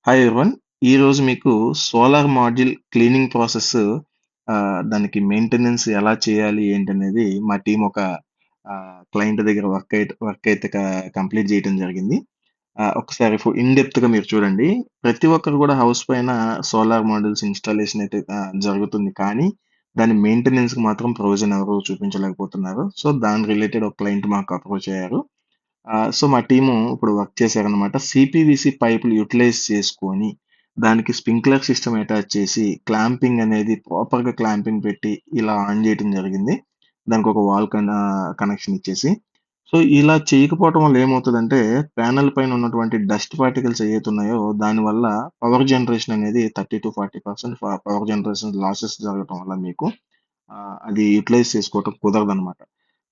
Hi everyone. ఈరోజు మీకు solar module cleaning process దానికి మెయింటెనెన్స్ ఎలా చేయాలి ఏంటనేది మా టీమ్ ఒక క్లయింట్ దగ్గర వర్క్ అయితే కంప్లీట్ చేయడం జరిగింది. ఒకసారి ఇన్ డెప్త్‌గా మీరు చూడండి. ప్రతి ఒక్కరు కూడా హౌస్ పైన సోలార్ మాడ్యూల్స్ ఇన్‌స్టాలేషన్ అయితే జరుగుతుంది. కానీ దాని మెయింటెనెన్స్‌కి మాత్రం ప్రొవిజన్ ఎవరు చూపించలేకపోతున్నారు. సో, దాని రిలేటెడ్ ఒక క్లయింట్ మాకు అప్రోచ్ అయ్యారు. సో, మా టీము ఇప్పుడు వర్క్ చేశారనమాట. సీపీవీసీ పైపులు యుటిలైజ్ చేసుకొని, దానికి స్ప్రింక్లర్ సిస్టమ్ అటాచ్ చేసి, క్లాంపింగ్ అనేది ప్రాపర్‌గా క్లాంపింగ్ పెట్టి, ఇలా ఆన్ చేయటం జరిగింది. దానికొక కనెక్షన్ ఇచ్చేసి. సో, ఇలా చేయకపోవటం వల్ల ఏమవుతదంటే, ప్యానెల్ పైన ఉన్నటువంటి డస్ట్ పార్టికల్స్ ఏయైతే ఉన్నాయో, దానివల్ల పవర్ జనరేషన్ అనేది 30-40% పవర్ జనరేషన్ లాసెస్ జరగటం వల్ల మీకు అది యుటిలైజ్ చేసుకోవటం కుదరదనమాట.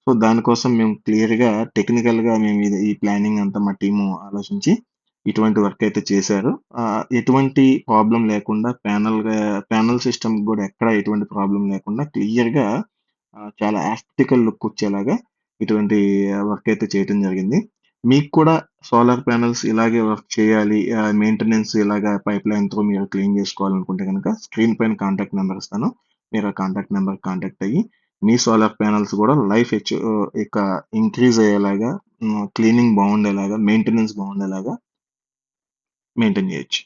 సో, దానికోసం మేము క్లియర్‌గా టెక్నికల్‌గా మేము ఈ ప్లానింగ్ అంతా మా టీము ఆలోచించి ఇటువంటి వర్క్ అయితే చేశారు. ఎటువంటి ప్రాబ్లమ్ లేకుండా ప్యానెల్ సిస్టమ్‌కి గూడా ఎక్కడ ఎటువంటి ప్రాబ్లమ్ లేకుండా క్లియర్‌గా చాలా యాస్థెటికల్ లుక్ వచ్చేలాగా ఇటువంటి వర్క్ అయితే చేయటం జరిగింది. మీకు కూడా సోలార్ ప్యానెల్స్ ఇలాగే వర్క్ చేయాలి. మెయింటెనెన్స్ ఇలాగా పైప్‌లైన్ త్రూ మీరు క్లీన్ చేసుకోవాలనుకుంటే గనక స్క్రీన్ పైన కాంటాక్ట్ నంబర్ ఇస్తాను. మీరు ఆ కాంటాక్ట్ నంబర్‌కి కాంటాక్ట్ అయ్యి మీ సోలార్ ప్యానెల్స్ గూడా ఇక ఇంక్రీజ్ అయ్యేలాగా, క్లీనింగ్ బాగుండేలాగా, మెయింటెనెన్స్ బాగుండేలాగా మెయింటైన్ చేయొచ్చు.